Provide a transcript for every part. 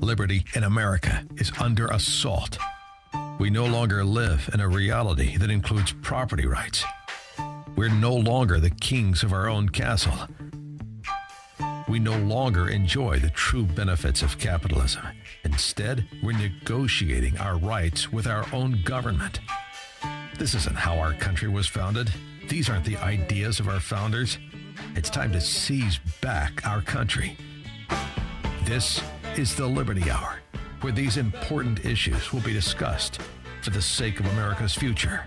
Liberty in America is under assault. We no longer live in a reality that includes property rights. We're no longer the kings of our own castle. We no longer enjoy the true benefits of capitalism. Instead, we're negotiating our rights with our own government. This isn't how our country was founded. These aren't the ideas of our founders. It's time to seize back our country. This is the Liberty Hour, where these important issues will be discussed for the sake of America's future.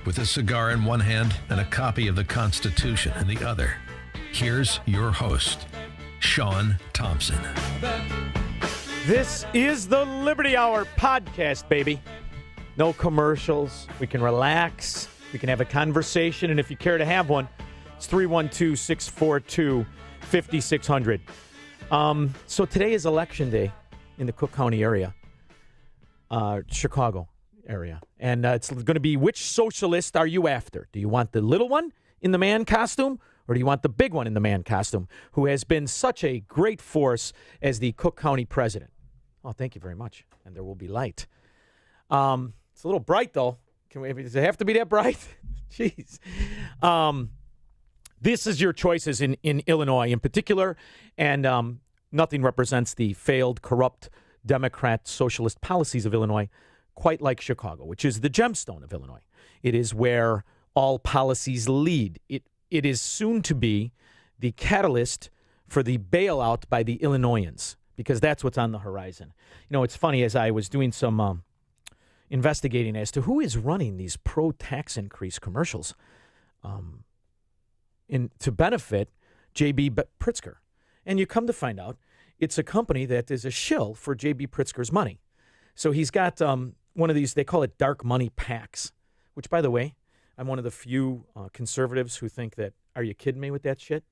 With a cigar in one hand and a copy of the Constitution in the other, here's your host, Sean Thompson. This is the Liberty Hour podcast, baby. No commercials. We can relax. We can have a conversation. And if you care to have one, it's 312-642-5600. So today is election day in the Cook County area, Chicago area. And it's going to be, which socialist are you after? Do you want the little one in the man costume, or do you want the big one in the man costume, who has been such a great force as the Cook County president? Oh, thank you very much. And there will be light. It's a little bright, though. Does it have to be that bright? Jeez. This is your choices in Illinois in particular, and nothing represents the failed, corrupt Democrat socialist policies of Illinois quite like Chicago, which is the gemstone of Illinois. It is where all policies lead. It is soon to be the catalyst for the bailout by the Illinoisans, because that's what's on the horizon. You know, it's funny, as I was doing some investigating as to who is running these pro-tax increase commercials to benefit J.B. Pritzker. And you come to find out it's a company that is a shill for J.B. Pritzker's money. So he's got one of these, they call it dark money PACs, which, by the way, I'm one of the few conservatives who think that, are you kidding me with that shit?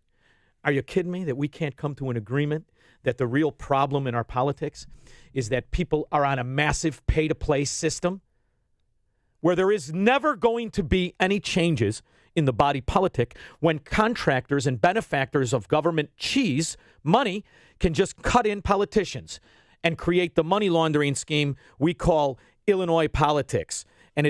Are you kidding me that we can't come to an agreement that the real problem in our politics is that people are on a massive pay-to-play system where there is never going to be any changes in the body politic when contractors and benefactors of government cheese money can just cut in politicians and create the money laundering scheme we call Illinois politics. And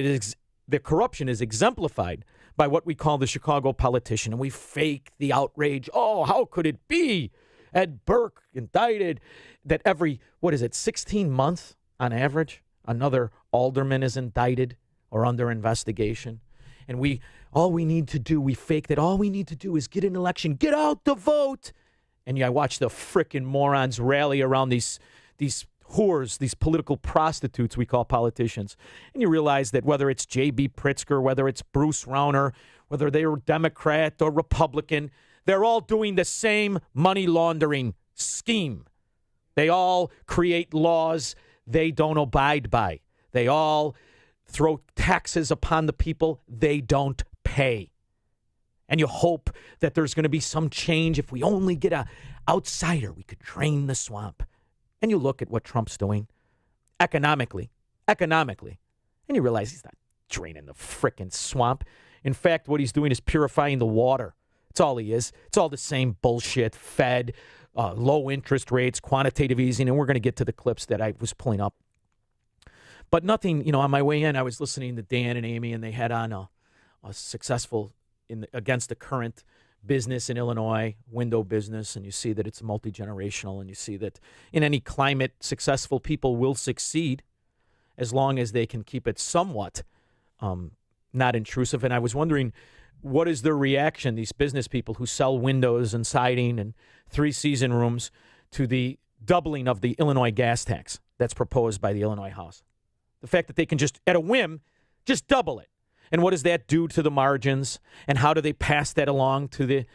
the corruption is exemplified by what we call the Chicago politician. And we fake the outrage. Oh, how could it be? Ed Burke indicted that every, 16 months on average, another alderman is indicted or under investigation. And we fake that all we need to do is get an election, get out the vote. And I watch the frickin' morons rally around these whores, these political prostitutes we call politicians. And you realize that whether it's J.B. Pritzker, whether it's Bruce Rauner, whether they're Democrat or Republican, they're all doing the same money laundering scheme. They all create laws they don't abide by. They all throw taxes upon the people they don't pay. And you hope that there's going to be some change. If we only get an outsider, we could drain the swamp. And you look at what Trump's doing economically, and you realize he's not draining the frickin' swamp. In fact, what he's doing is purifying the water. That's all he is. It's all the same bullshit, Fed, low interest rates, quantitative easing, and we're going to get to the clips that I was pulling up. But nothing, on my way in, I was listening to Dan and Amy, and they had on a successful against the current business in Illinois, window business, and you see that it's multi-generational, and you see that in any climate, successful people will succeed as long as they can keep it somewhat not intrusive. And I was wondering, what is their reaction, these business people who sell windows and siding and three-season rooms, to the doubling of the Illinois gas tax that's proposed by the Illinois House? The fact that they can just, at a whim, just double it. And what does that do to the margins? And how do they pass that along to the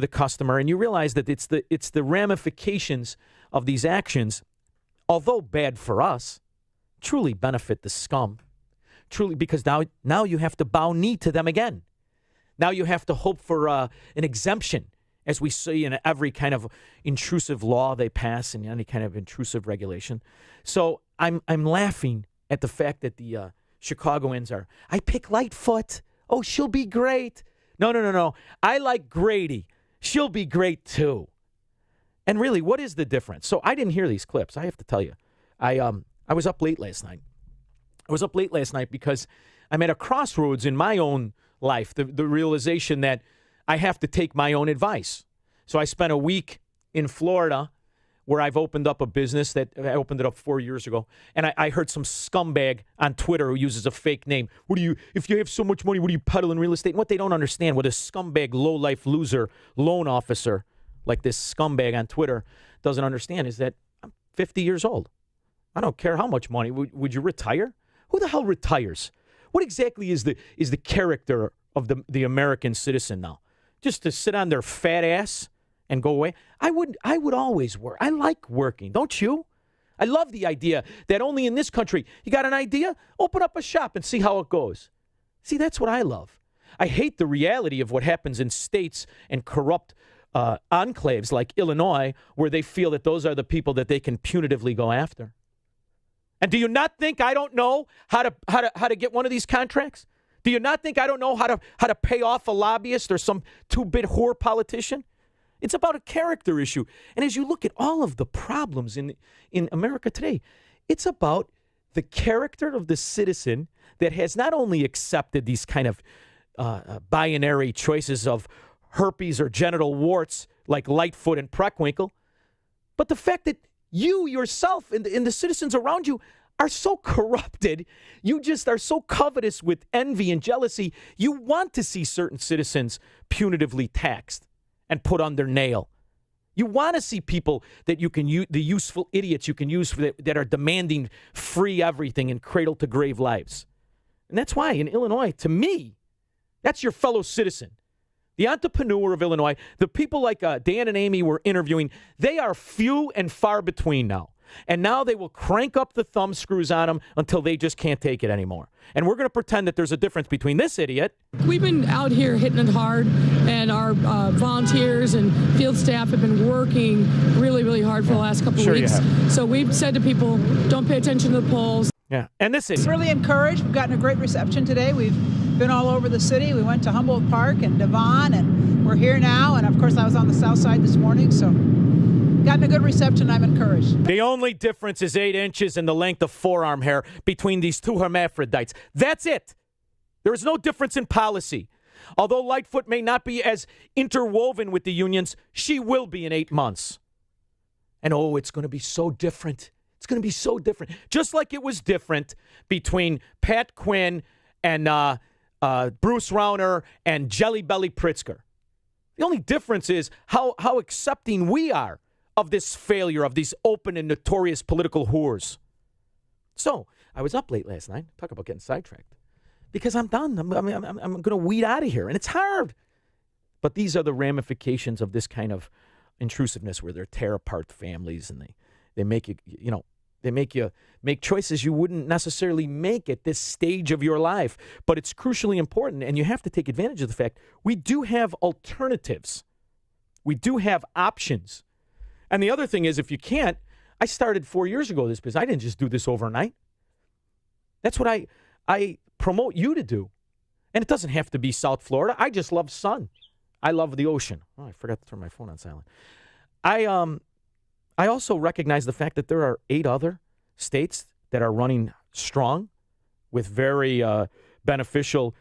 customer? And you realize that it's the ramifications of these actions, although bad for us, truly benefit the scum. Truly, because now you have to bow knee to them again. Now you have to hope for an exemption, as we see in every kind of intrusive law they pass and any kind of intrusive regulation. So I'm laughing at the fact that the Chicagoans are, I pick Lightfoot. Oh, she'll be great. No. I like Grady. She'll be great too. And really, what is the difference? So I didn't hear these clips. I have to tell you. I was up late last night. I was up late last night because I'm at a crossroads in my own life, the realization that I have to take my own advice. So I spent a week in Florida where I've opened up a business that I opened it up 4 years ago. And I heard some scumbag on Twitter who uses a fake name. If you have so much money, what do you peddle in real estate? And what they don't understand, what a scumbag, low-life loser, loan officer like this scumbag on Twitter doesn't understand is that I'm 50 years old. I don't care how much money. Would you retire? Who the hell retires? What exactly is the character of the American citizen now? Just to sit on their fat ass and go away? I would always work. I like working, don't you? I love the idea that only in this country, you got an idea? Open up a shop and see how it goes. See, that's what I love. I hate the reality of what happens in states and corrupt enclaves like Illinois, where they feel that those are the people that they can punitively go after. And do you not think I don't know how to get one of these contracts? Do you not think I don't know how to pay off a lobbyist or some two-bit whore politician? It's about a character issue. And as you look at all of the problems in America today, it's about the character of the citizen that has not only accepted these kind of binary choices of herpes or genital warts like Lightfoot and Preckwinkle, but the fact that you yourself and the citizens around you are so corrupted, you just are so covetous with envy and jealousy, you want to see certain citizens punitively taxed and put under nail. You want to see people that you can use, the useful idiots you can use that are demanding free everything and cradle-to-grave lives. And that's why in Illinois, to me, that's your fellow citizen. The entrepreneur of Illinois, the people like Dan and Amy were interviewing, they are few and far between now. And now they will crank up the thumb screws on them until they just can't take it anymore. And we're going to pretend that there's a difference between this idiot. We've been out here hitting it hard, and our volunteers and field staff have been working really, really hard for the last couple of weeks. So we've said to people, don't pay attention to the polls. Yeah, and this is really encouraged. We've gotten a great reception today. We've been all over the city. We went to Humboldt Park and Devon, and we're here now. And of course, I was on the south side this morning, so gotten a good reception. I'm encouraged. The only difference is 8 inches in the length of forearm hair between these two hermaphrodites. That's it. There is no difference in policy. Although Lightfoot may not be as interwoven with the unions, she will be in 8 months. And it's going to be so different. It's going to be so different. Just like it was different between Pat Quinn and Bruce Rauner and Jelly Belly Pritzker. The only difference is how accepting we are of this failure of these open and notorious political whores. So I was up late last night. Talk about getting sidetracked. Because I'm done. I'm going to weed out of here. And it's hard. But these are the ramifications of this kind of intrusiveness where they tear apart families and they make you, they make you make choices you wouldn't necessarily make at this stage of your life. But it's crucially important, and you have to take advantage of the fact we do have alternatives. We do have options. And the other thing is, if you can't, I started 4 years ago this business. I didn't just do this overnight. That's what I promote you to do. And it doesn't have to be South Florida. I just love sun. I love the ocean. Oh, I forgot to turn my phone on silent. I also recognize the fact that there are 8 other states that are running strong with very beneficial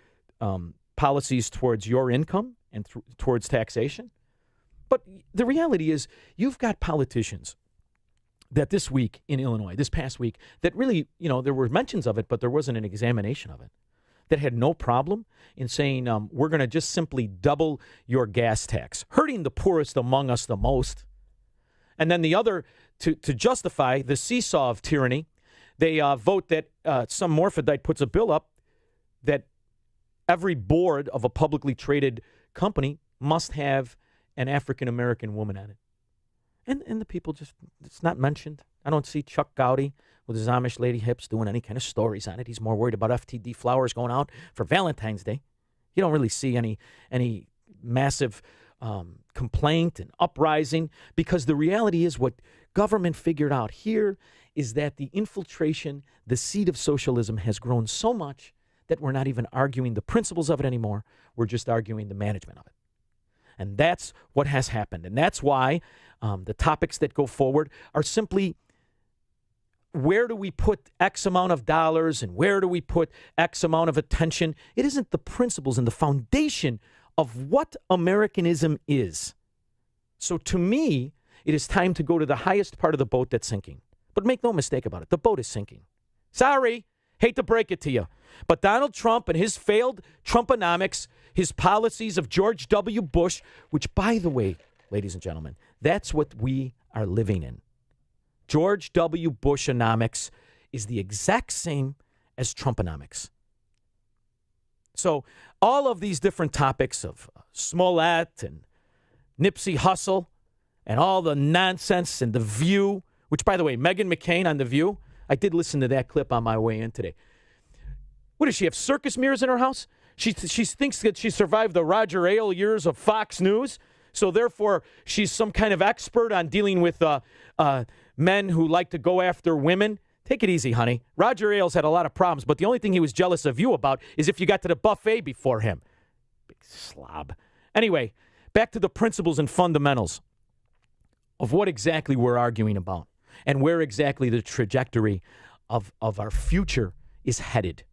policies towards your income and towards taxation. But the reality is you've got politicians that this week in Illinois, this past week, that really, there were mentions of it, but there wasn't an examination of it, that had no problem in saying we're going to just simply double your gas tax, hurting the poorest among us the most. And then the other, to justify the seesaw of tyranny, they vote that some morphodite puts a bill up that every board of a publicly traded company must have an African-American woman at it. And the people just, it's not mentioned. I don't see Chuck Gowdy with his Amish lady hips doing any kind of stories on it. He's more worried about FTD flowers going out for Valentine's Day. You don't really see any massive complaint and uprising, because the reality is what government figured out here is that the infiltration, the seed of socialism has grown so much that we're not even arguing the principles of it anymore. We're just arguing the management of it. And that's what has happened. And that's why the topics that go forward are simply, where do we put X amount of dollars and where do we put X amount of attention? It isn't the principles and the foundation of what Americanism is. So to me, it is time to go to the highest part of the boat that's sinking. But make no mistake about it, the boat is sinking. Sorry, hate to break it to you. But Donald Trump and his failed Trumponomics, his policies of George W. Bush, which, by the way, ladies and gentlemen, that's what we are living in. George W. Bushonomics is the exact same as Trumponomics. So all of these different topics of Smollett and Nipsey Hussle and all the nonsense and The View, which, by the way, Meghan McCain on The View, I did listen to that clip on my way in today. What does she have, circus mirrors in her house? She thinks that she survived the Roger Ailes years of Fox News, so therefore she's some kind of expert on dealing with men who like to go after women. Take it easy, honey. Roger Ailes had a lot of problems, but the only thing he was jealous of you about is if you got to the buffet before him. Big slob. Anyway, back to the principles and fundamentals of what exactly we're arguing about and where exactly the trajectory of our future is headed.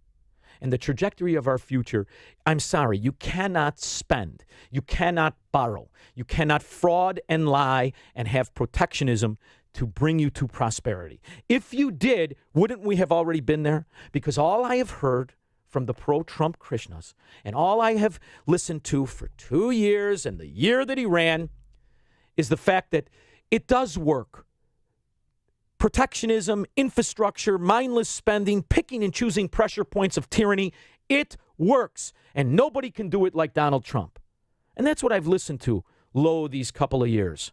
And the trajectory of our future, I'm sorry, you cannot spend, you cannot borrow, you cannot fraud and lie and have protectionism to bring you to prosperity. If you did, wouldn't we have already been there? Because all I have heard from the pro-Trump Krishnas and all I have listened to for 2 years and the year that he ran is the fact that it does work. Protectionism, infrastructure, mindless spending, picking and choosing pressure points of tyranny, it works. And nobody can do it like Donald Trump. And that's what I've listened to these couple of years.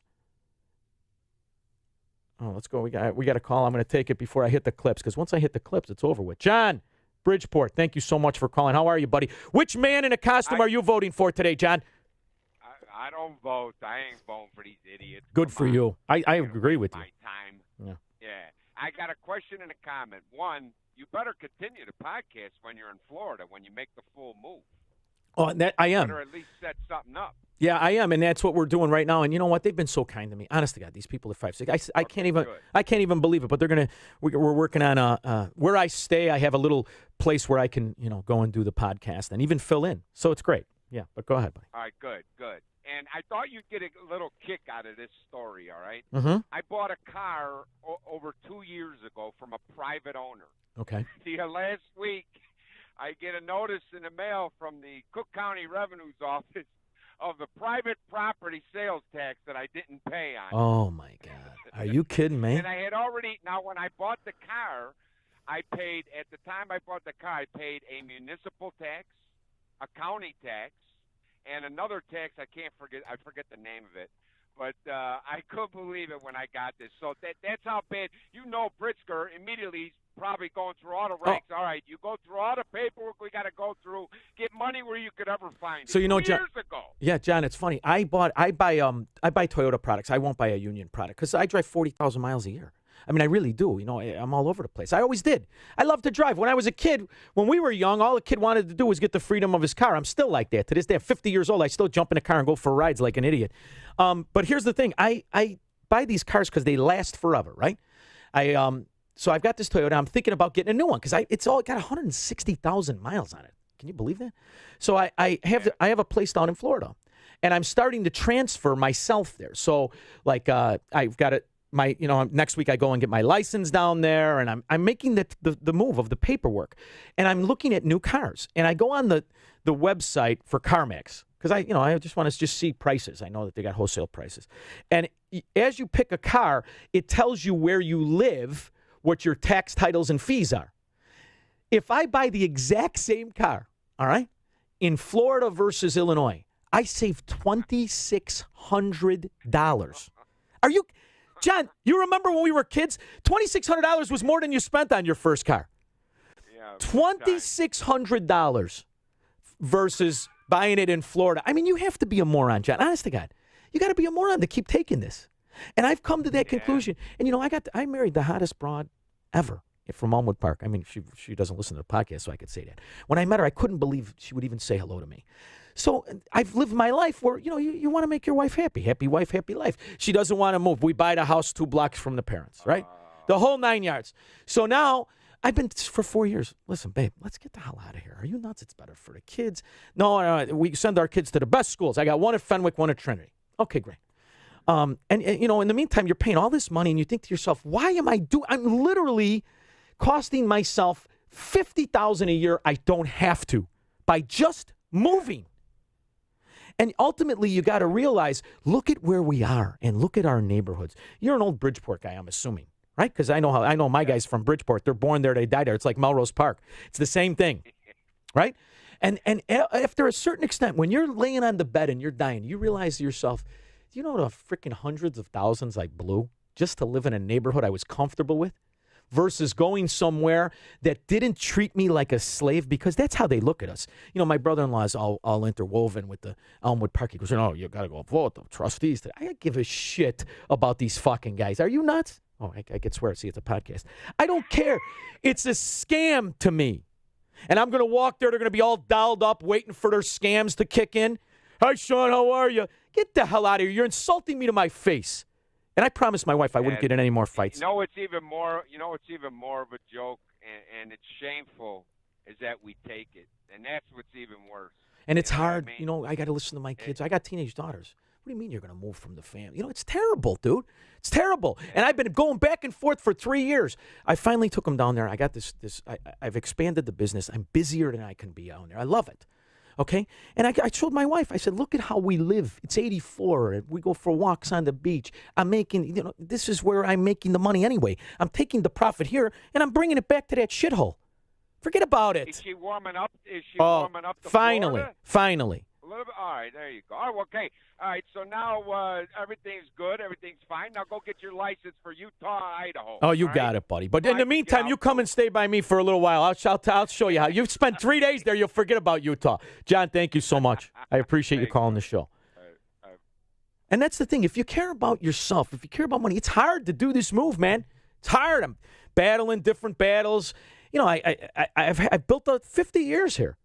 Oh, let's go. We got a call. I'm going to take it before I hit the clips, because once I hit the clips, it's over with. John, Bridgeport, thank you so much for calling. How are you, buddy? Which man in a costume are you voting for today, John? I don't vote. I ain't voting for these idiots. Good for you. I agree with you. My time. Yeah. I got a question and a comment. One, you better continue the podcast when you're in Florida, when you make the full move. Oh, that I am. Better at least set something up. Yeah, I am, and that's what we're doing right now. And you know what? They've been so kind to me. Honest to God, these people at 5-6, I can't even believe it. But we're working on where I stay. I have a little place where I can go and do the podcast and even fill in. So it's great. Yeah, but go ahead, buddy. All right, good. And I thought you'd get a little kick out of this story, all right? Mm-hmm. I bought a car over 2 years ago from a private owner. Okay. Last week, I get a notice in the mail from the Cook County Revenue's office of the private property sales tax that I didn't pay on. Oh, my God. Are you kidding me? And I had already – now, when I bought the car, I paid – at the time I bought the car, I paid a municipal tax, a county tax, and another tax I forget the name of it. But I couldn't believe it when I got this. So that's how bad. Pritzker immediately he's probably going through all the ranks. Oh. All right, you go through all the paperwork we got to go through. Get money where you could ever find it. So John, years ago. Yeah, John, it's funny. I buy Toyota products. I won't buy a Union product because I drive 40,000 miles a year. I mean, I really do. I'm all over the place. I always did. I love to drive. When I was a kid, when we were young, all a kid wanted to do was get the freedom of his car. I'm still like that. To this day, at 50 years old, I still jump in a car and go for rides like an idiot. But here's the thing. I buy these cars because they last forever, right? So I've got this Toyota. I'm thinking about getting a new one because it's all got 160,000 miles on it. Can you believe that? So I have a place down in Florida, and I'm starting to transfer myself there. So like I've got it. Next week I go and get my license down there, and I'm making the move of the paperwork, and I'm looking at new cars, and I go on the website for CarMax because I just want to just see prices. I know that they got wholesale prices, and as you pick a car, it tells you where you live, what your tax titles and fees are. If I buy the exact same car, all right, in Florida versus Illinois, I save $2,600. Are you? John, you remember when we were kids? $2,600 was more than you spent on your first car. Yeah, $2,600 versus buying it in Florida. I mean, you have to be a moron, John. Honest to God. You got to be a moron to keep taking this. And I've come to that conclusion. And, I married the hottest broad ever from Elmwood Park. I mean, she doesn't listen to the podcast, so I could say that. When I met her, I couldn't believe she would even say hello to me. So I've lived my life where, you want to make your wife happy. Happy wife, happy life. She doesn't want to move. We buy the house 2 blocks from the parents, right? The whole 9 yards. So now I've been for 4 years. Listen, babe, let's get the hell out of here. Are you nuts? It's better for the kids. No, we send our kids to the best schools. I got one at Fenwick, one at Trinity. Okay, great. And in the meantime, you're paying all this money and you think to yourself, why am I'm literally costing myself $50,000 a year. I don't have to by just moving. And ultimately, you got to realize, look at where we are and look at our neighborhoods. You're an old Bridgeport guy, I'm assuming, right? Because I know my guys from Bridgeport. They're born there, they die there. It's like Melrose Park. It's the same thing, right? And after a certain extent, when you're laying on the bed and you're dying, you realize to yourself, do you know the freaking hundreds of thousands I blew just to live in a neighborhood I was comfortable with? Versus going somewhere that didn't treat me like a slave, because that's how they look at us. My brother-in-law is all interwoven with the Elmwood Park. He goes, you got to go vote the trustees today. I don't give a shit about these fucking guys. Are you nuts? Oh, I could swear. See, it's a podcast. I don't care. It's a scam to me. And I'm going to walk there. They're going to be all dialed up waiting for their scams to kick in. Hi, Sean. How are you? Get the hell out of here. You're insulting me to my face. And I promised my wife I wouldn't get in any more fights. It's even more of a joke, and it's shameful, is that we take it. And that's what's even worse. And it's hard. I got to listen to my kids. I got teenage daughters. What do you mean you're going to move from the family? It's terrible, dude. It's terrible. And I've been going back and forth for 3 years. I finally took them down there. I got I've expanded the business. I'm busier than I can be down there. I love it. Okay? And I showed my wife. I said, look at how we live. It's 84. We go for walks on the beach. I'm making, this is where I'm making the money anyway. I'm taking the profit here, and I'm bringing it back to that shithole. Forget about it. Is she warming up? Warming up to Florida? Finally. A little bit? All right, there you go. Oh, okay. All right, so now everything's good. Everything's fine. Now go get your license for Utah, Idaho. Oh, you got it, buddy. But in the meantime, you come and stay by me for a little while. I'll show you how. You've spent 3 days there. You'll forget about Utah. John, thank you so much. I appreciate you calling the show. And that's the thing. If you care about yourself, if you care about money, it's hard to do this move, man. It's hard. I'm battling different battles. I've built up 50 years here.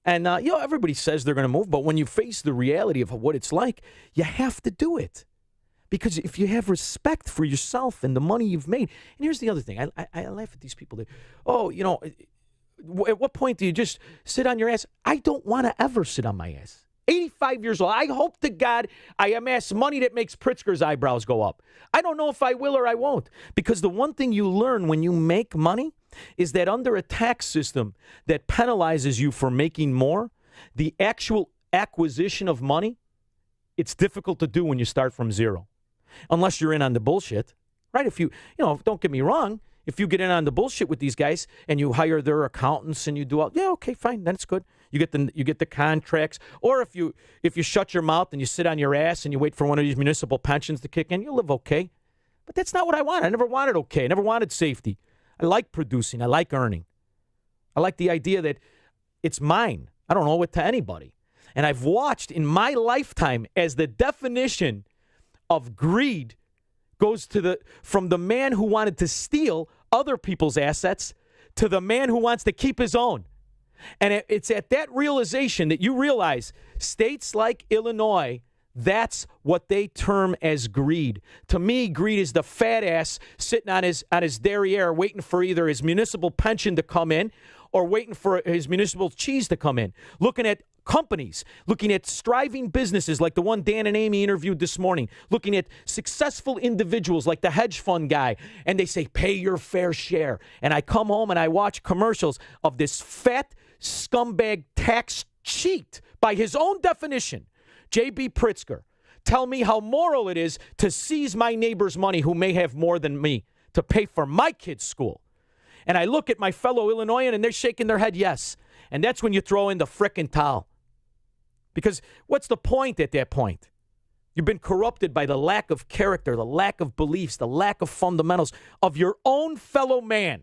And, everybody says they're going to move, but when you face the reality of what it's like, you have to do it. Because if you have respect for yourself and the money you've made, and here's the other thing. I laugh at these people that, at what point do you just sit on your ass? I don't want to ever sit on my ass. 85 years old. I hope to God I amass money that makes Pritzker's eyebrows go up. I don't know if I will or I won't. Because the one thing you learn when you make money is that under a tax system that penalizes you for making more, the actual acquisition of money, it's difficult to do when you start from zero. Unless you're in on the bullshit, right? If you don't get me wrong, if you get in on the bullshit with these guys and you hire their accountants and you do all, okay, fine, then it's good. You get the contracts. Or if you shut your mouth and you sit on your ass and you wait for one of these municipal pensions to kick in, you'll live okay. But that's not what I want. I never wanted okay. I never wanted safety. I like producing. I like earning. I like the idea that it's mine. I don't owe it to anybody. And I've watched in my lifetime as the definition of greed goes from the man who wanted to steal other people's assets to the man who wants to keep his own. And it's at that realization that you realize states like Illinois, that's what they term as greed. To me, greed is the fat ass sitting on his derriere waiting for either his municipal pension to come in or waiting for his municipal cheese to come in. Looking at companies, looking at striving businesses like the one Dan and Amy interviewed this morning, looking at successful individuals like the hedge fund guy, and they say, pay your fair share. And I come home and I watch commercials of this fat scumbag tax cheat by his own definition, J.B. Pritzker. Tell me how moral it is to seize my neighbor's money who may have more than me to pay for my kid's school. And I look at my fellow Illinoisan and they're shaking their head yes. And that's when you throw in the frickin' towel. Because what's the point at that point? You've been corrupted by the lack of character, the lack of beliefs, the lack of fundamentals of your own fellow man.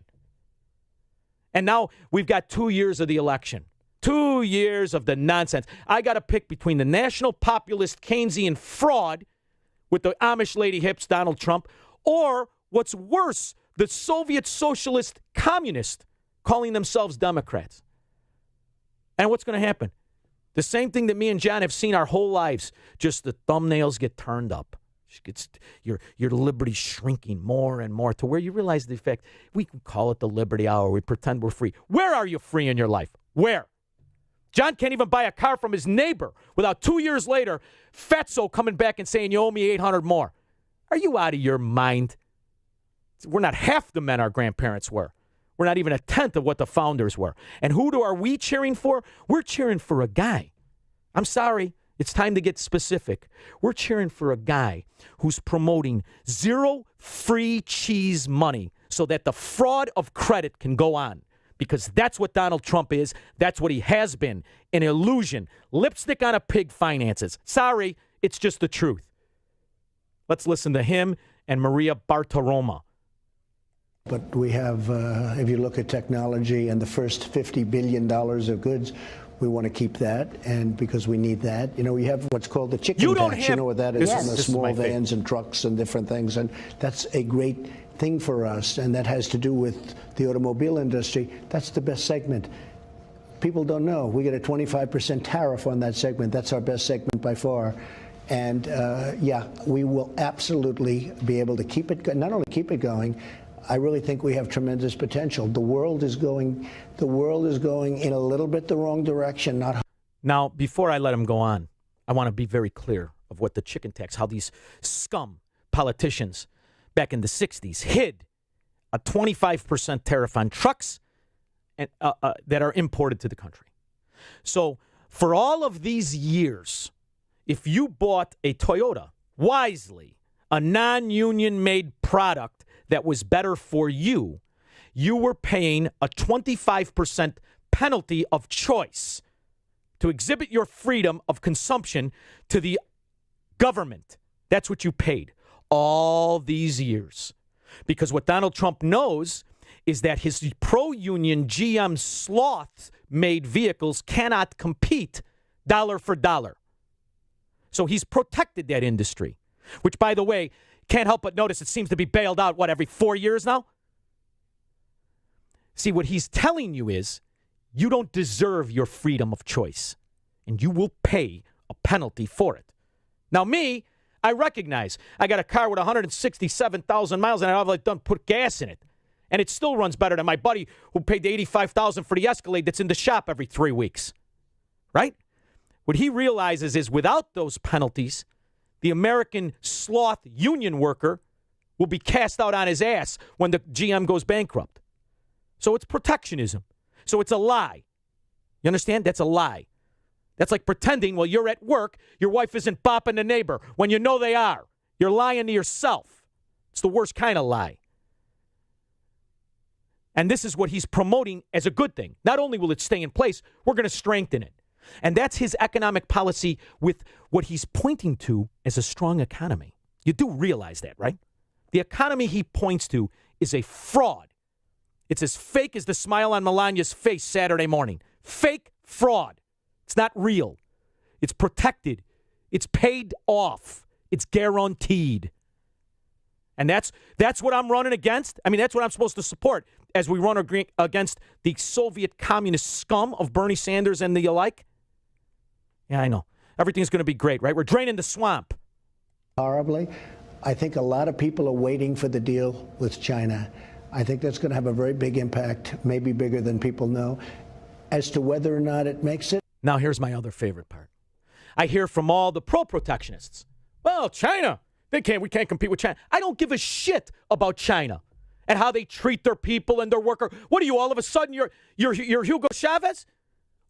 And now we've got 2 years of the election. 2 years of the nonsense. I got to pick between the national populist Keynesian fraud with the Amish lady hips, Donald Trump, or what's worse, the Soviet socialist communists calling themselves Democrats. And what's going to happen? The same thing that me and John have seen our whole lives. Just the thumbnails get turned up. Your liberty shrinking more and more to where you realize the effect. We can call it the Liberty Hour. We pretend we're free. Where are you free in your life? Where? John can't even buy a car from his neighbor without 2 years later, Fatso coming back and saying, you owe me $800 more. Are you out of your mind? We're not half the men our grandparents were. We're not even a tenth of what the founders were. And who are we cheering for? We're cheering for a guy. I'm sorry. It's time to get specific. We're cheering for a guy who's promoting zero free cheese money so that the fraud of credit can go on. Because that's what Donald Trump is. That's what he has been. An illusion. Lipstick on a pig finances. Sorry, it's just the truth. Let's listen to him and Maria Bartiromo. But we have, if you look at technology and the first $50 billion of goods, we want to keep that, and because we need that. You know, we have what's called the chicken tax. You know what that is? Yes. On the small vans and trucks and different things, and that's a great thing for us, and that has to do with the automobile industry. That's the best segment. People don't know. We get a 25% tariff on that segment. That's our best segment by far. And, yeah, we will absolutely be able to keep it, not only keep it going, I really think we have tremendous potential. The world is going in a little bit the wrong direction. Now, before I let him go on, I want to be very clear of what the chicken tax, how these scum politicians back in the 60s hid a 25% tariff on trucks and, that are imported to the country. So for all of these years, if you bought a Toyota wisely, a non-union made product that was better for you, you were paying a 25% penalty of choice to exhibit your freedom of consumption to the government. That's what you paid all these years. Because what Donald Trump knows is that his pro-union GM sloth-made vehicles cannot compete dollar for dollar. So he's protected that industry, which, by the way, can't help but notice it seems to be bailed out, every 4 years now? See, what he's telling you is you don't deserve your freedom of choice, and you will pay a penalty for it. Now, me, I recognize I got a car with 167,000 miles, and I've done put gas in it, and it still runs better than my buddy who paid the $85,000 for the Escalade that's in the shop every 3 weeks, right? What he realizes is without those penalties, the American sloth union worker will be cast out on his ass when the GM goes bankrupt. So it's protectionism. So it's a lie. You understand? That's a lie. That's like pretending while you're at work, your wife isn't bopping the neighbor when you know they are. You're lying to yourself. It's the worst kind of lie. And this is what he's promoting as a good thing. Not only will it stay in place, we're going to strengthen it. And that's his economic policy with what he's pointing to as a strong economy. You do realize that, right? The economy he points to is a fraud. It's as fake as the smile on Melania's face Saturday morning. Fake fraud. It's not real. It's protected. It's paid off. It's guaranteed. And that's what I'm running against. I mean, that's what I'm supposed to support as we run against the Soviet communist scum of Bernie Sanders and the alike. Yeah, I know. Everything's going to be great, right? We're draining the swamp. Horribly. I think a lot of people are waiting for the deal with China. I think that's going to have a very big impact, maybe bigger than people know. As to whether or not it makes it. Now, here's my other favorite part. I hear from all the pro-protectionists. Well, China, we can't compete with China. I don't give a shit about China and how they treat their people and their worker. What are you, all of a sudden, you're Hugo Chavez?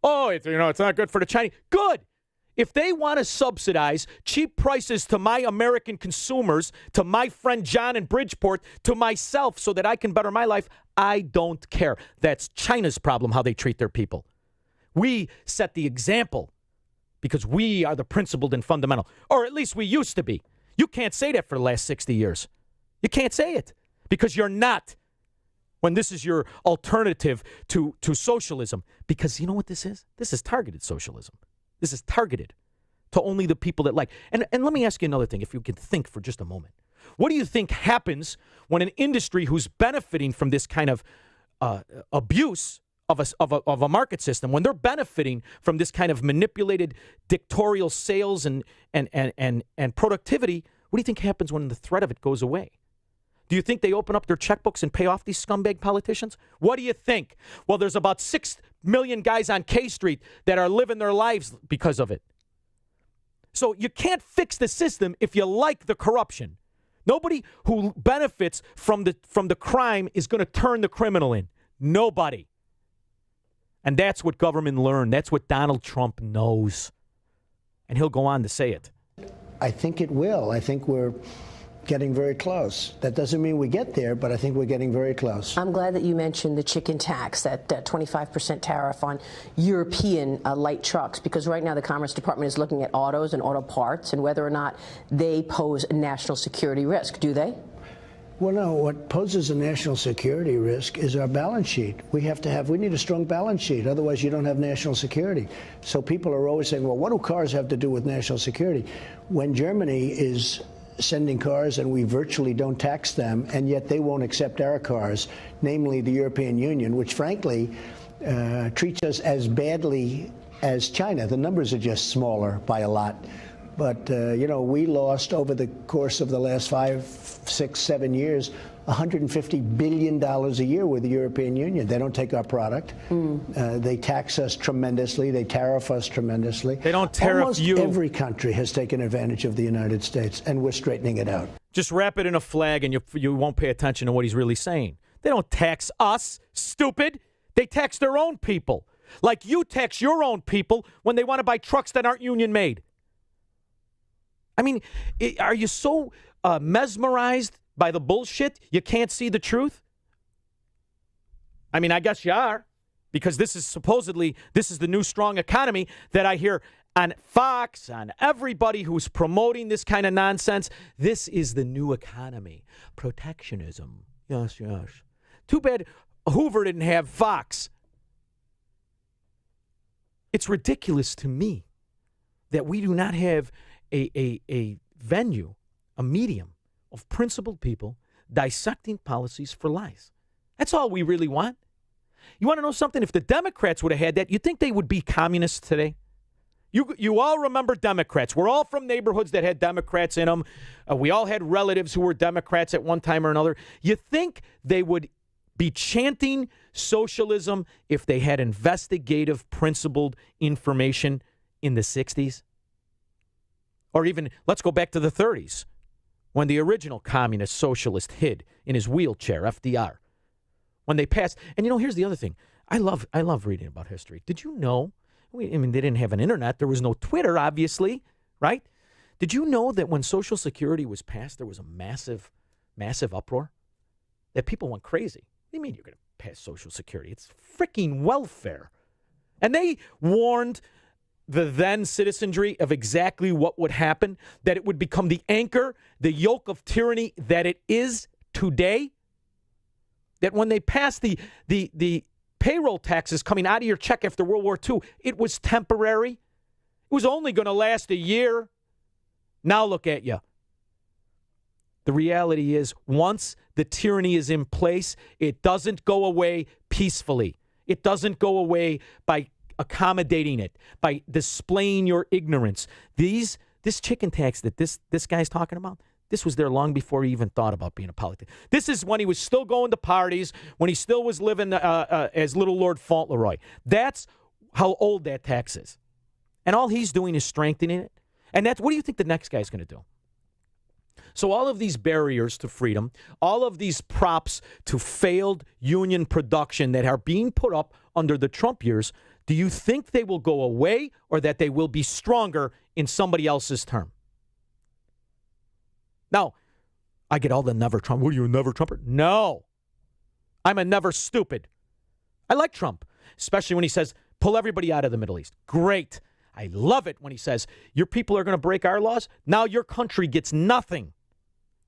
Oh, it's not good for the Chinese. Good. If they want to subsidize cheap prices to my American consumers, to my friend John in Bridgeport, to myself so that I can better my life, I don't care. That's China's problem, how they treat their people. We set the example because we are the principled and fundamental, or at least we used to be. You can't say that for the last 60 years. You can't say it because you're not. When this is your alternative to socialism. Because you know what this is? This is targeted socialism. This is targeted to only the people that like. And let me ask you another thing, if you can think for just a moment. What do you think happens when an industry who's benefiting from this kind of abuse of a market system, when they're benefiting from this kind of manipulated dictatorial sales and productivity, what do you think happens when the threat of it goes away? Do you think they open up their checkbooks and pay off these scumbag politicians? What do you think? Well, there's about 6 million guys on K Street that are living their lives because of it. So you can't fix the system if you like the corruption. Nobody who benefits from the crime is going to turn the criminal in. Nobody. And that's what government learned. That's what Donald Trump knows. And he'll go on to say it. I think it will. I think we're getting very close. That doesn't mean we get there, but I think we're getting very close. I'm glad that you mentioned the chicken tax, that 25% tariff on European light trucks, because right now the Commerce Department is looking at autos and auto parts and whether or not they pose a national security risk. Do they? Well, no, what poses a national security risk is our balance sheet. We need a strong balance sheet. Otherwise, you don't have national security. So people are always saying, well, what do cars have to do with national security? When Germany is sending cars and we virtually don't tax them, and yet they won't accept our cars, namely the European Union, which frankly treats us as badly as China. The numbers are just smaller by a lot. But, we lost over the course of the last 5, 6, 7 years, $150 billion a year with the European Union. They don't take our product. They tax us tremendously. They tariff us tremendously. They don't tariff Almost you. Every country has taken advantage of the United States, and we're straightening it out. Just wrap it in a flag and you won't pay attention to what he's really saying. They don't tax us, stupid. They tax their own people. Like you tax your own people when they want to buy trucks that aren't union made. I mean, are you so mesmerized by the bullshit you can't see the truth? I mean, I guess you are, because this is the new strong economy that I hear on Fox, on everybody who's promoting this kind of nonsense. This is the new economy. Protectionism. Yes, yes. Too bad Hoover didn't have Fox. It's ridiculous to me that we do not have a venue, a medium of principled people dissecting policies for lies. That's all we really want. You want to know something? If the Democrats would have had that, you'd think they would be communists today. You all remember Democrats. We're all from neighborhoods that had Democrats in them. We all had relatives who were Democrats at one time or another. You think they would be chanting socialism if they had investigative, principled information in the 60s? Or even, let's go back to the 30s, when the original communist socialist hid in his wheelchair, FDR. When they passed, and here's the other thing. I love reading about history. Did you know, they didn't have an internet. There was no Twitter, obviously, right? Did you know that when Social Security was passed, there was a massive, massive uproar? That people went crazy. What do you mean you're going to pass Social Security? It's freaking welfare. And they warned the then citizenry of exactly what would happen, that it would become the anchor, the yoke of tyranny that it is today. That when they passed the payroll taxes coming out of your check after World War II, it was temporary. It was only going to last a year. Now look at you. The reality is, once the tyranny is in place, it doesn't go away peacefully. It doesn't go away by accommodating it, by displaying your ignorance. This chicken tax that this guy's talking about, this was there long before he even thought about being a politician. This is when he was still going to parties, when he still was living as Little Lord Fauntleroy. That's how old that tax is. And all he's doing is strengthening it. And what do you think the next guy's going to do? So all of these barriers to freedom, all of these props to failed union production that are being put up under the Trump years, do you think they will go away or that they will be stronger in somebody else's term? Now, I get all the never Trump. What are you, a never Trumper? No. I'm a never stupid. I like Trump, especially when he says, pull everybody out of the Middle East. Great. I love it when he says, your people are going to break our laws. Now your country gets nothing.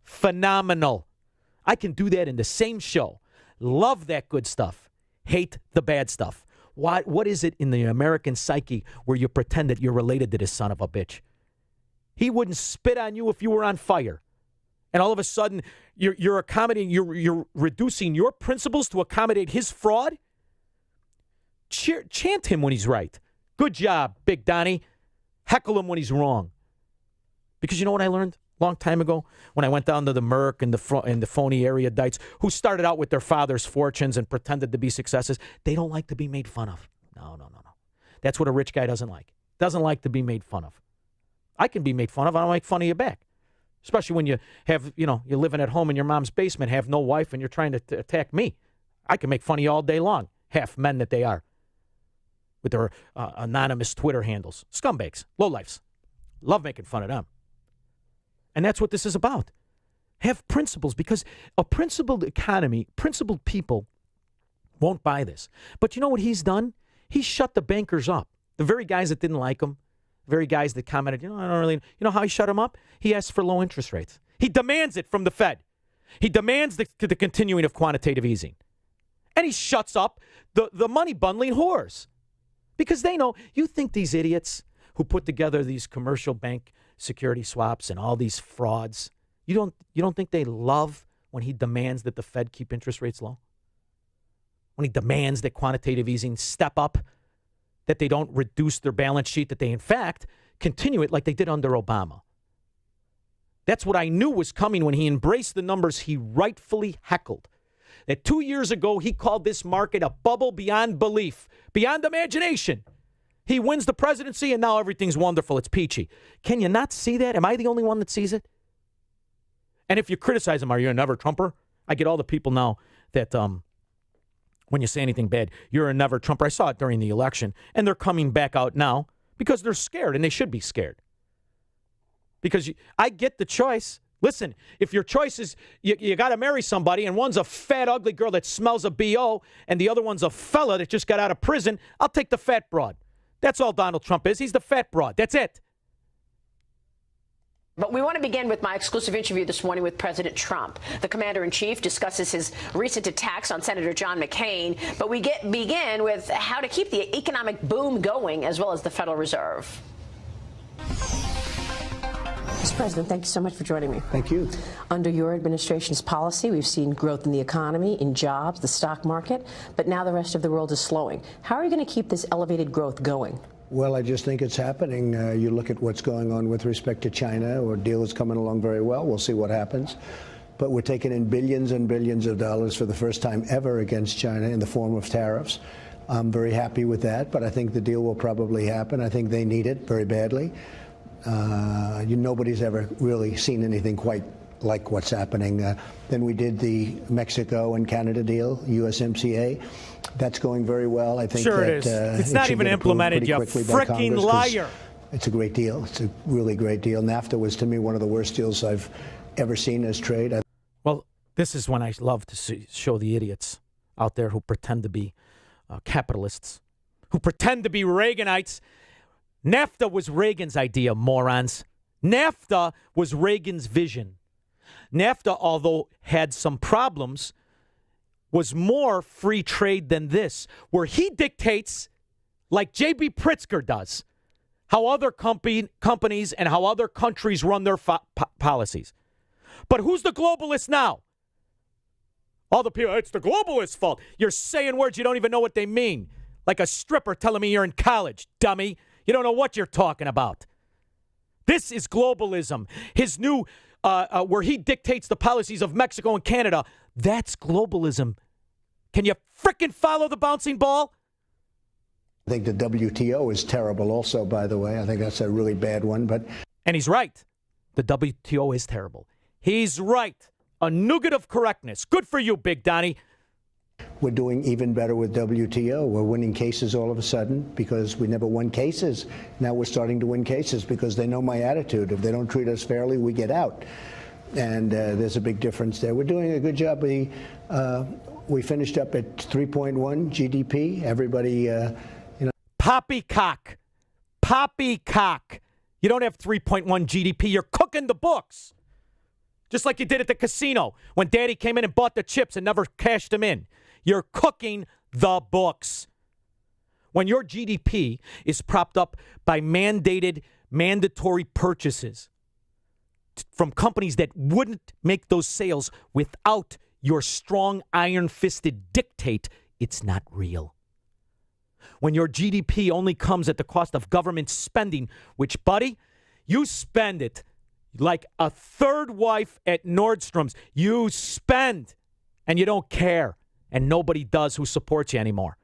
Phenomenal. I can do that in the same show. Love that good stuff. Hate the bad stuff. What is it in the American psyche where you pretend that you're related to this son of a bitch? He wouldn't spit on you if you were on fire. And all of a sudden, you're accommodating, you're reducing your principles to accommodate his fraud? chant him when he's right. Good job, Big Donnie. Heckle him when he's wrong. Because you know what I learned a long time ago when I went down to the Merc and the phony erudites who started out with their father's fortunes and pretended to be successes? They don't like to be made fun of. No. That's what a rich guy doesn't like. Doesn't like to be made fun of. I can be made fun of. I don't make fun of you back. Especially when you have, you're living at home in your mom's basement, have no wife, and you're trying to attack me. I can make fun of you all day long. Half men that they are. With their anonymous Twitter handles. Scumbags. Lowlifes. Love making fun of them. And that's what this is about. Have principles, because a principled economy, principled people won't buy this. But you know what he's done? He's shut the bankers up. The very guys that didn't like him, the very guys that commented, I don't really, you know how he shut them up? He asked for low interest rates. He demands it from the Fed. He demands the continuing of quantitative easing. And he shuts up the money bundling whores. Because they know, you think these idiots who put together these commercial bank security swaps and all these frauds, you don't think they love when he demands that the Fed keep interest rates low? When he demands that quantitative easing step up, that they don't reduce their balance sheet, that they in fact continue it like they did under Obama. That's what I knew was coming when he embraced the numbers he rightfully heckled. That 2 years ago he called this market a bubble beyond belief, beyond imagination. He wins the presidency, and now everything's wonderful. It's peachy. Can you not see that? Am I the only one that sees it? And if you criticize him, are you a never-Trumper? I get all the people now that when you say anything bad, you're a never-Trumper. I saw it during the election, and they're coming back out now because they're scared, and they should be scared. Because I get the choice. Listen, if your choice is you got to marry somebody, and one's a fat, ugly girl that smells of BO, and the other one's a fella that just got out of prison, I'll take the fat broad. That's all Donald Trump is. He's the fat broad. That's it. But we want to begin with my exclusive interview this morning with President Trump. The commander-in-chief discusses his recent attacks on Senator John McCain. But we begin with how to keep the economic boom going, as well as the Federal Reserve. Mr. President, thank you so much for joining me. Thank you. Under your administration's policy, we've seen growth in the economy, in jobs, the stock market, but now the rest of the world is slowing. How are you going to keep this elevated growth going? Well, I just think it's happening. You look at what's going on with respect to China, or deal is coming along very well. We'll see what happens. But we're taking in billions and billions of dollars for the first time ever against China in the form of tariffs. I'm very happy with that, but I think the deal will probably happen. I think they need it very badly. Nobody's ever really seen anything quite like what's happening. Then we did the Mexico and Canada deal, USMCA. That's going very well. I think sure that, it is. It's not even implemented, you freaking liar. It's a great deal. It's a really great deal. NAFTA was, to me, one of the worst deals I've ever seen as trade. Well, this is when I love to show the idiots out there who pretend to be capitalists, who pretend to be Reaganites. NAFTA was Reagan's idea, morons. NAFTA was Reagan's vision. NAFTA, although had some problems, was more free trade than this, where he dictates, like J.B. Pritzker does, how other companies and how other countries run their policies. But who's the globalist now? All the people, it's the globalist fault. You're saying words you don't even know what they mean. Like a stripper telling me you're in college, dummy. You don't know what you're talking about. This is globalism. His new, where he dictates the policies of Mexico and Canada, that's globalism. Can you frickin' follow the bouncing ball? I think the WTO is terrible also, by the way. I think that's a really bad one. And he's right. The WTO is terrible. He's right. A nougat of correctness. Good for you, Big Donnie. We're doing even better with WTO. We're winning cases all of a sudden because we never won cases. Now we're starting to win cases because they know my attitude. If they don't treat us fairly, we get out. And there's a big difference there. We're doing a good job. We finished up at 3.1 GDP. Everybody, Poppycock. Poppycock. You don't have 3.1 GDP. You're cooking the books. Just like you did at the casino when Daddy came in and bought the chips and never cashed them in. You're cooking the books. When your GDP is propped up by mandatory purchases from companies that wouldn't make those sales without your strong iron-fisted dictate, it's not real. when your GDP only comes at the cost of government spending, which, buddy, you spend it like a third wife at Nordstrom's. You spend, and you don't care, and nobody does who supports you anymore.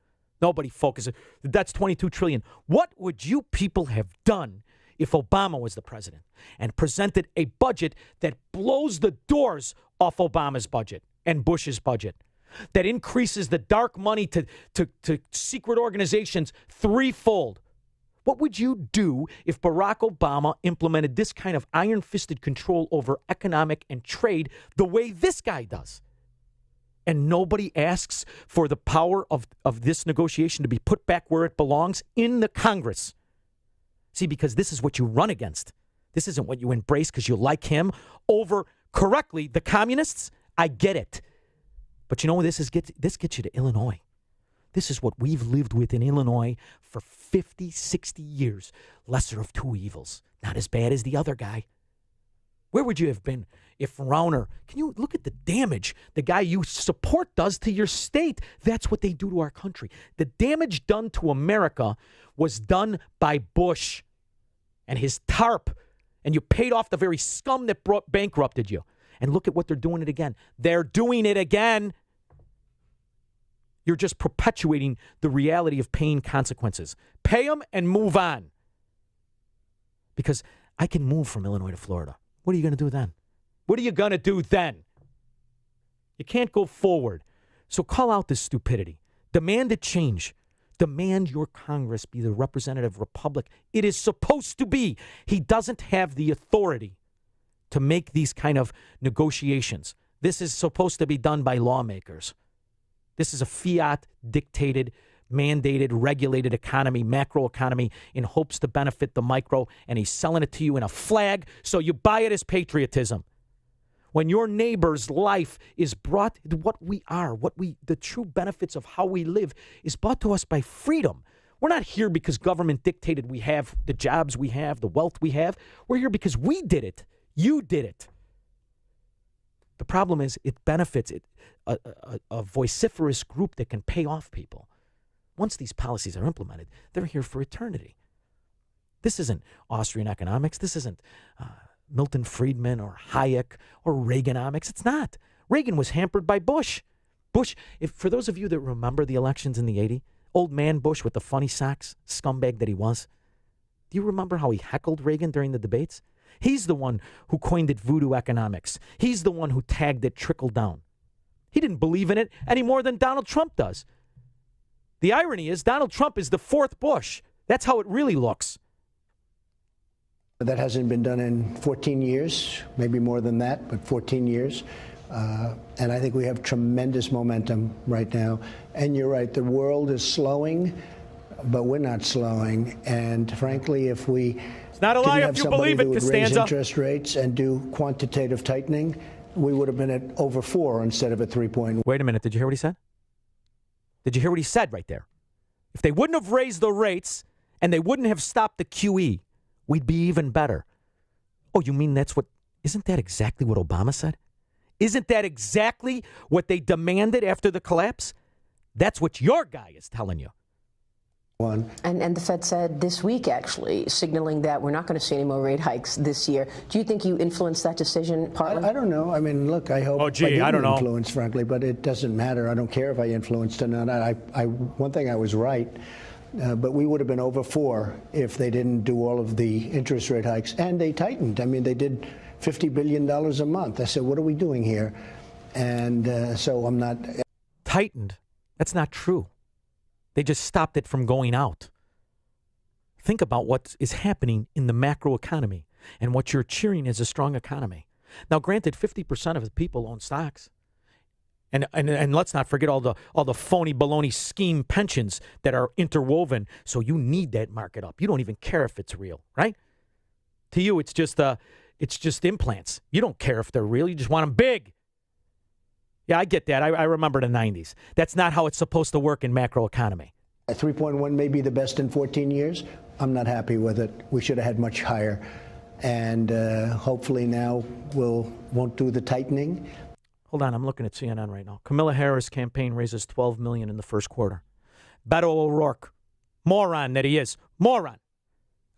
Nobody focuses. That's $22 trillion. What would you people have done if Obama was the president and presented a budget that blows the doors off Obama's budget and Bush's budget, that increases the dark money to secret organizations threefold? What would you do if Barack Obama implemented this kind of iron-fisted control over economic and trade the way this guy does? And nobody asks for the power of this negotiation to be put back where it belongs, in the Congress. See, because this is what you run against. This isn't what you embrace because you like him over, correctly, the communists. I get it. But you know what this gets you to Illinois. This is what we've lived with in Illinois for 50, 60 years. Lesser of two evils. Not as bad as the other guy. Where would you have been if Rauner, can you look at the damage the guy you support does to your state? That's what they do to our country. The damage done to America was done by Bush and his TARP. And you paid off the very scum that bankrupted you. And look at what they're doing it again. They're doing it again. You're just perpetuating the reality of paying consequences. Pay them and move on. Because I can move from Illinois to Florida. What are you going to do then? What are you going to do then? You can't go forward. So call out this stupidity. Demand a change. Demand your Congress be the representative republic it is supposed to be. He doesn't have the authority to make these kind of negotiations. This is supposed to be done by lawmakers. This is a fiat-dictated, mandated, regulated economy, macro economy, in hopes to benefit the micro, and he's selling it to you in a flag, so you buy it as patriotism. When your neighbor's life is brought, what we are, the true benefits of how we live is brought to us by freedom. We're not here because government dictated we have the jobs we have, the wealth we have. We're here because we did it. You did it. The problem is it benefits a vociferous group that can pay off people. Once these policies are implemented, they're here for eternity. This isn't Austrian economics. This isn't Milton Friedman or Hayek or Reaganomics. It's not. Reagan was hampered by Bush. For those of you that remember the elections in the 80s, old man Bush with the funny socks, scumbag that he was, do you remember how he heckled Reagan during the debates? He's the one who coined it voodoo economics. He's the one who tagged it trickle down. He didn't believe in it any more than Donald Trump does. The irony is Donald Trump is the fourth Bush. That's how it really looks. That hasn't been done in 14 years, maybe more than that, but 14 years. And I think we have tremendous momentum right now. And you're right, the world is slowing, but we're not slowing. And frankly, if we it's not a lie if you believe it, Costanza, raise interest rates and do quantitative tightening, we would have been at over 4 instead of at 3.1. Wait a minute. Did you hear what he said? Did you hear what he said right there? If they wouldn't have raised the rates and they wouldn't have stopped the QE, we'd be even better. Oh, you mean isn't that exactly what Obama said? Isn't that exactly what they demanded after the collapse? That's what your guy is telling you. And the Fed said this week, actually, signaling that we're not going to see any more rate hikes this year. Do you think you influenced that decision partly? I don't know. I mean, look, I hope I don't influence, frankly, but it doesn't matter. I don't care if I influenced or not. One thing, I was right. But we would have been over 4 if they didn't do all of the interest rate hikes. And they tightened. I mean, they did $50 billion a month. I said, what are we doing here? And so I'm not. Tightened? That's not true. They just stopped it from going out. Think about what is happening in the macro economy and what you're cheering as a strong economy. Now, granted, 50% of the people own stocks. And let's not forget all the phony baloney scheme pensions that are interwoven. So you need that market up. You don't even care if it's real, right? To you, it's just implants. You don't care if they're real. You just want them big. Yeah, I get that. I remember the 90s. That's not how it's supposed to work in macro economy. 3.1 may be the best in 14 years. I'm not happy with it. We should have had much higher. And hopefully now won't do the tightening. Hold on, I'm looking at CNN right now. Camilla Harris campaign raises $12 million in the first quarter. Beto O'Rourke Moron that he is. Moron.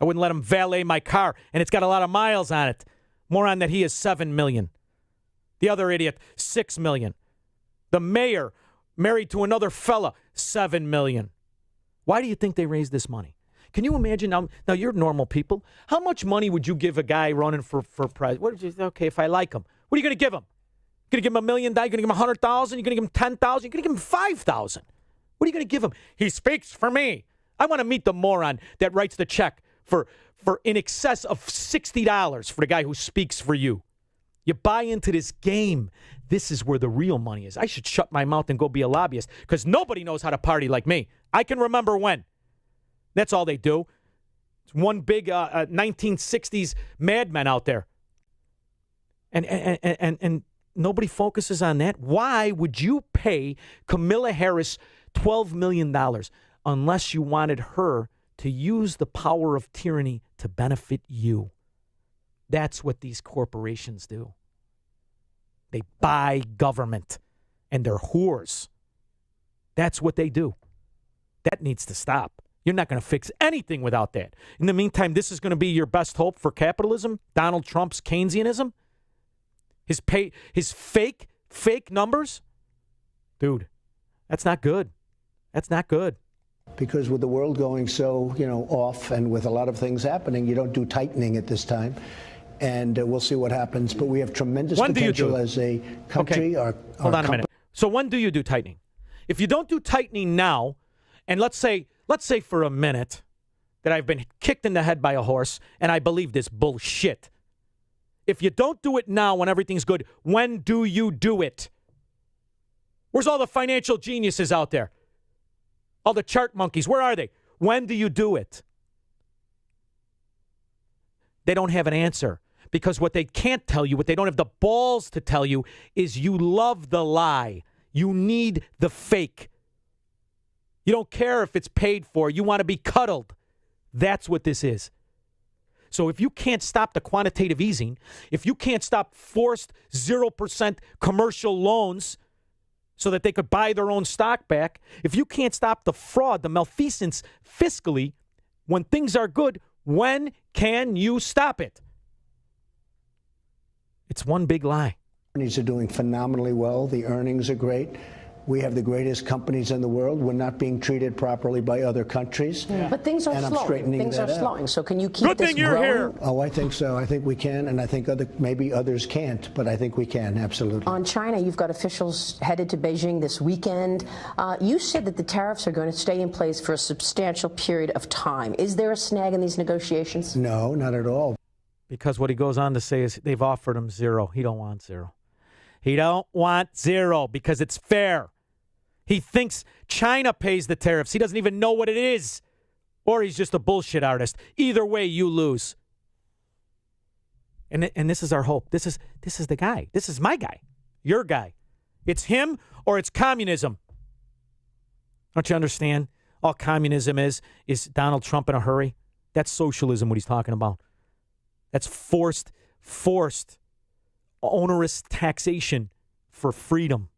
I wouldn't let him valet my car, and it's got a lot of miles on it. Moron that he is, $7 million. The other idiot, $6 million. The mayor, married to another fella, $7 million. Why do you think they raised this money? Can you imagine now you're normal people. How much money would you give a guy running for president? Okay, if I like him, what are you going to give him? You're going to give him $1 million? You're going to give him $100,000? You're going to give him $10,000? You're going to give him $5,000? What are you going to give him? He speaks for me. I want to meet the moron that writes the check for in excess of $60 for the guy who speaks for you. You buy into this game. This is where the real money is. I should shut my mouth and go be a lobbyist because nobody knows how to party like me. I can remember when. That's all they do. It's one big 1960s madman out there. And nobody focuses on that. Why would you pay Camilla Harris $12 million unless you wanted her to use the power of tyranny to benefit you? That's what these corporations do. They buy government, and they're whores. That's what they do. That needs to stop. You're not going to fix anything without that. In the meantime, this is going to be your best hope for capitalism, Donald Trump's Keynesianism, his fake numbers. Dude, that's not good. That's not good. Because with the world going so, off and with a lot of things happening, you don't do tightening at this time. And we'll see what happens. But we have tremendous potential as a country. Okay. Hold on a minute. So when do you do tightening? If you don't do tightening now, and let's say for a minute that I've been kicked in the head by a horse and I believe this bullshit. If you don't do it now when everything's good, when do you do it? Where's all the financial geniuses out there? All the chart monkeys, where are they? When do you do it? They don't have an answer. Because what they can't tell you, what they don't have the balls to tell you, is you love the lie. You need the fake. You don't care if it's paid for. You want to be cuddled. That's what this is. So if you can't stop the quantitative easing, if you can't stop forced 0% commercial loans so that they could buy their own stock back, if you can't stop the fraud, the malfeasance fiscally, when things are good, when can you stop it? It's one big lie. Companies are doing phenomenally well. The earnings are great. We have the greatest companies in the world. We're not being treated properly by other countries. Yeah. But things are and slowing. I'm straightening Things that are out. slowing. So can you keep Good this thing you're growing? here. Oh, I think so. I think we can, and I think maybe others can't, but I think we can, absolutely. On China, you've got officials headed to Beijing this weekend. You said that the tariffs are going to stay in place for a substantial period of time. Is there a snag in these negotiations? No, not at all. Because what he goes on to say is they've offered him zero. He don't want zero. He don't want zero because it's fair. He thinks China pays the tariffs. He doesn't even know what it is. Or he's just a bullshit artist. Either way, you lose. And this is our hope. This is the guy. This is my guy. Your guy. It's him or it's communism. Don't you understand? All communism is Donald Trump in a hurry. That's socialism, what he's talking about. That's forced, onerous taxation for freedom.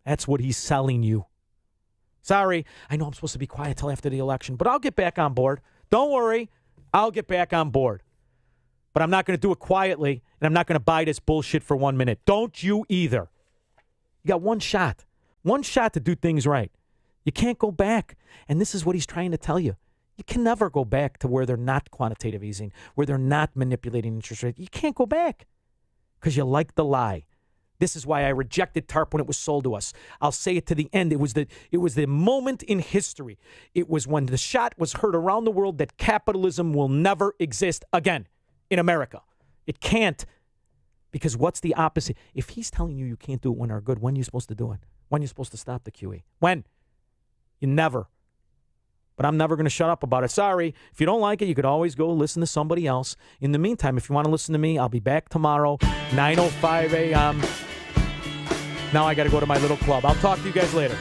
That's what he's selling you. Sorry, I know I'm supposed to be quiet till after the election, but I'll get back on board. Don't worry, I'll get back on board. But I'm not going to do it quietly, and I'm not going to buy this bullshit for 1 minute. Don't you either. You got one shot to do things right. You can't go back, and this is what he's trying to tell you. You can never go back to where they're not quantitative easing, where they're not manipulating interest rates. You can't go back because you like the lie. This is why I rejected TARP when it was sold to us. I'll say it to the end. It was the moment in history. It was when the shot was heard around the world that capitalism will never exist again in America. It can't, because what's the opposite? If he's telling you can't do it when they're good, when are you supposed to do it? When are you supposed to stop the QE? When? You never. But I'm never going to shut up about it. Sorry. If you don't like it, you could always go listen to somebody else. In the meantime, if you want to listen to me, I'll be back tomorrow, 9:05 a.m. Now I got to go to my little club. I'll talk to you guys later.